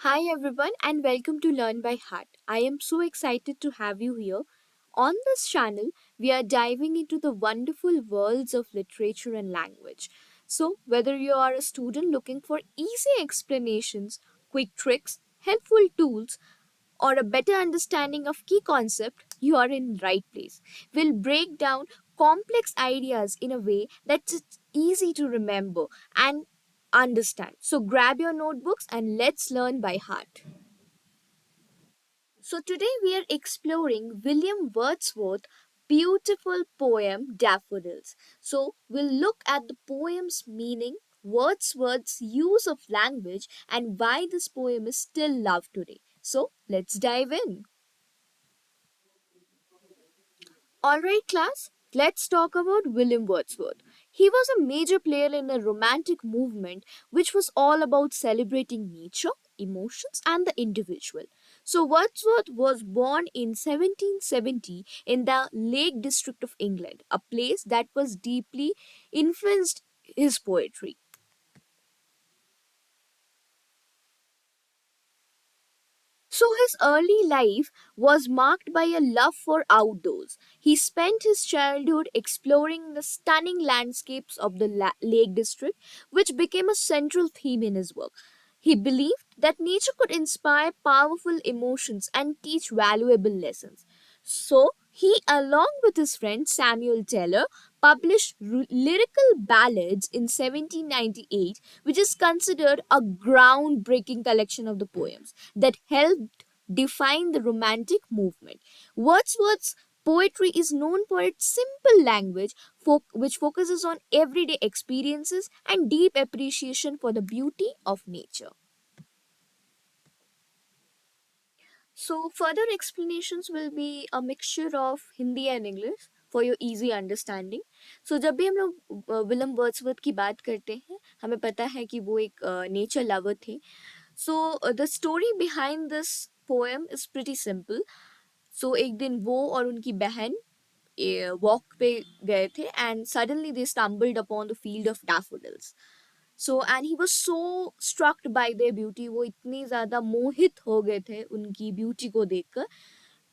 Hi everyone and welcome to Learn by Heart. I am so excited to have you here. On this channel, we are diving into the wonderful worlds of literature and language. So, whether you are a student looking for easy explanations, quick tricks, helpful tools, or a better understanding of key concept, you are in right place. We'll break down complex ideas in a way that's easy to remember and understand. So grab your notebooks and let's learn by heart. So today we are exploring William Wordsworth's beautiful poem Daffodils. So we'll look at the poem's meaning, Wordsworth's use of language, and why this poem is still loved today. So let's dive in. Alright, class, let's talk about William Wordsworth. He was a major player in the Romantic movement, which was all about celebrating nature, emotions, and the individual. So, Wordsworth was born in 1770 in the Lake District of England, a place that was deeply influenced his poetry. So his early life was marked by a love for outdoors. He spent his childhood exploring the stunning landscapes of the Lake District, which became a central theme in his work. He believed that nature could inspire powerful emotions and teach valuable lessons. So, he, along with his friend Samuel Taylor, published lyrical ballads in 1798, which is considered a groundbreaking collection of the poems that helped define the Romantic movement. Wordsworth's poetry is known for its simple language, which focuses on everyday experiences and deep appreciation for the beauty of nature. So, further explanations will be a mixture of Hindi and English for your easy understanding. So, जब भी हम लोग William Wordsworth की बात करते हैं हमें पता है कि वो एक नेचर लवर थे. So, the story behind this poem is pretty simple. So, एक दिन वो और उनकी बहन वॉक पे गए थे and suddenly they stumbled upon the field of daffodils. So and he was so strucked by their beauty. वो इतने ज़्यादा मोहित हो गए थे उनकी ब्यूटी को देखकर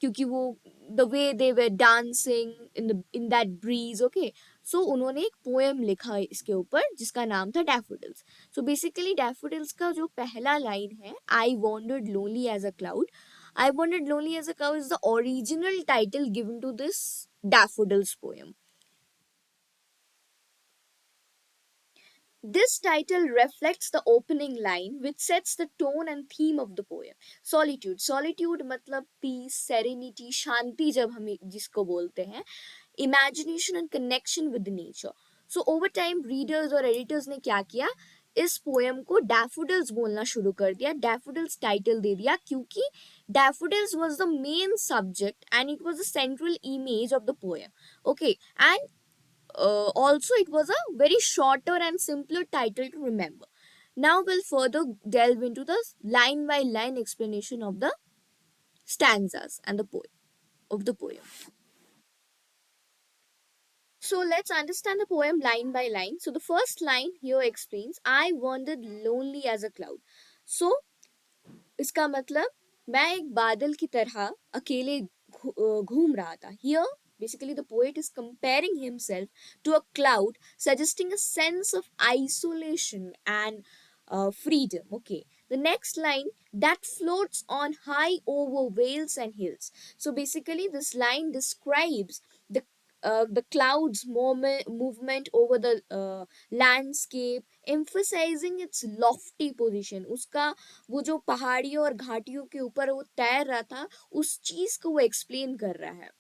क्योंकि वो the way they were dancing in that breeze. Okay, so उन्होंने एक पोएम लिखा इसके ऊपर जिसका नाम था डैफोडिल्स. सो बेसिकली डैफोडिल्स का जो पहला लाइन है, I wandered lonely as a cloud. I Wandered Lonely as a Cow is the original title given to this Daffodils poem. This title reflects the opening line, which sets the tone and theme of the poem. Solitude. Solitude मतलब peace, serenity, शांति जब हम जिसको बोलते हैं. Imagination and connection with nature. So over time, readers और editors ने क्या किया, इस पोएम को डैफोडिल्स बोलना शुरू कर दिया, डैफोडिल्स टाइटल दे दिया क्योंकि daffodils was the main subject and it was the central image of the poem. Okay, and also, it was a very shorter and simpler title to remember. Now we'll further delve into the line by line explanation of the stanzas and the poem of the poem. So let's understand the poem line by line. So the first line here explains, I wandered lonely as a cloud. So इसका मतलब मैं एक बादल की तरह अकेले घूम रहा था. Here basically the poet is comparing himself to a cloud, suggesting a sense of isolation and freedom. Okay, the next line, that floats on high over vales and hills. So basically this line describes the clouds movement over the landscape, emphasizing its lofty position. उसका वो जो पहाड़ियों और घाटियों के ऊपर वो तैर रहा था, उस चीज को वो एक्सप्लेन कर रहा है.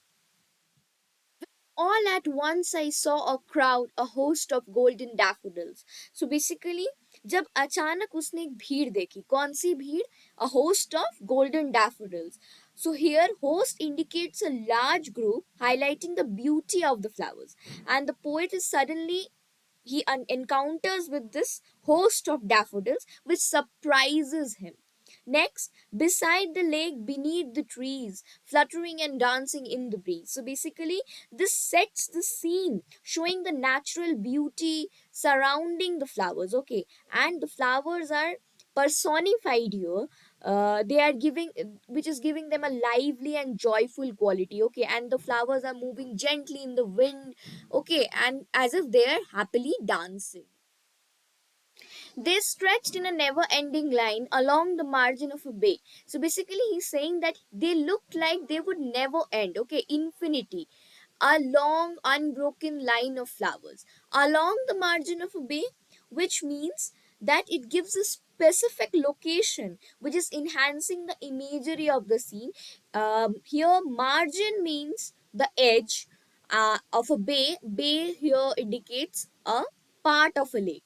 All at once I saw a crowd, a host of golden daffodils. So basically, जब अचानक उसने एक भीड़ देखी, कौन सी भीड़? A host of golden daffodils. So here, host indicates a large group, highlighting the beauty of the flowers. And the poet is suddenly encounters with this host of daffodils, which surprises him. Next, beside the lake, beneath the trees, fluttering and dancing in the breeze. So basically, this sets the scene, showing the natural beauty surrounding the flowers. Okay, and the flowers are personified here. They are giving, which is giving them a lively and joyful quality, okay, and the flowers are moving gently in the wind, okay, and as if they are happily dancing. They stretched in a never ending line along the margin of a bay. So basically, he's saying that they looked like they would never end, okay, infinity. A long, unbroken line of flowers along the margin of a bay, which means that it gives a specific location, which is enhancing the imagery of the scene. Here, margin means the edge of a bay. Bay here indicates a part of a lake.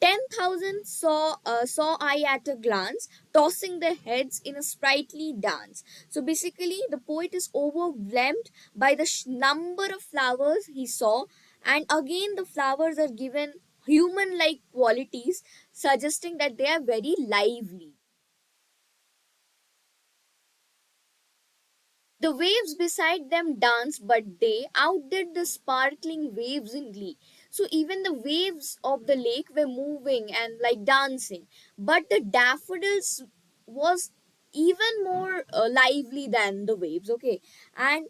10,000 saw I at a glance, tossing their heads in a sprightly dance. So basically, the poet is overwhelmed by the number of flowers he saw, and again, the flowers are given human like qualities, suggesting that they are very lively. The waves beside them danced, but they outdid the sparkling waves in glee. So even the waves of the lake were moving and like dancing, but the daffodils was even more lively than the waves. Okay, and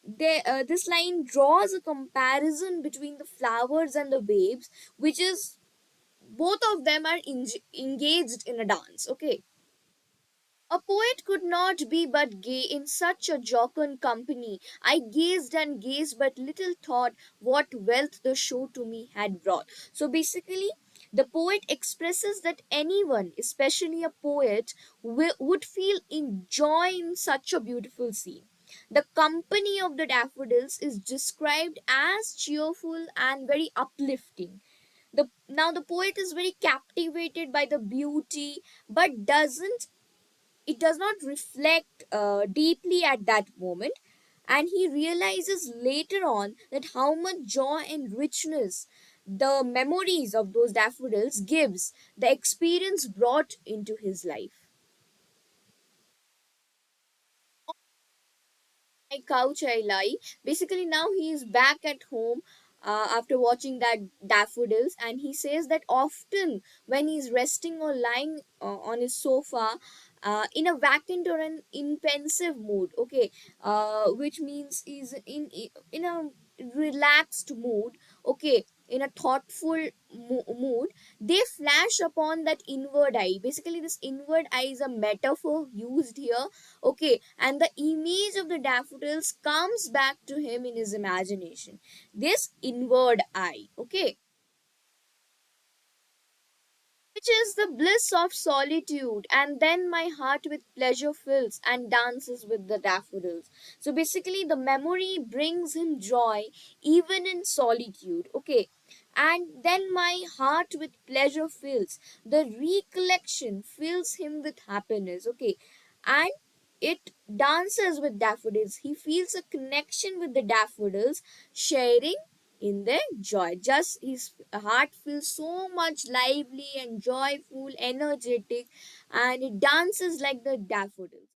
this line draws a comparison between the flowers and the waves, which is both of them are engaged in a dance. Okay. A poet could not be but gay in such a jocund company. I gazed and gazed, but little thought what wealth the show to me had brought. So basically, the poet expresses that anyone, especially a poet, would feel in joy in such a beautiful scene. The company of the daffodils is described as cheerful and very uplifting. Now the poet is very captivated by the beauty, but doesn't it does not reflect deeply at that moment, and he realizes later on that how much joy and richness the memories of those daffodils gives the experience brought into his life. My couch I lie. Basically, now he is back at home after watching that daffodils, and he says that often when he's resting or lying on his sofa, in a vacant or an pensive mood, okay, which means he's in a relaxed mood, okay, in a thoughtful mood, they flash upon that inward eye. Basically, this inward eye is a metaphor used here, okay, and the image of the daffodils comes back to him in his imagination, this inward eye, okay, which is the bliss of solitude, and then my heart with pleasure fills and dances with the daffodils. So basically, the memory brings him joy even in solitude, okay, and then my heart with pleasure fills, the recollection fills him with happiness, okay, and it dances with daffodils. He feels a connection with the daffodils, sharing in their joy. Just his heart feels so much lively and joyful, energetic, and it dances like the daffodils.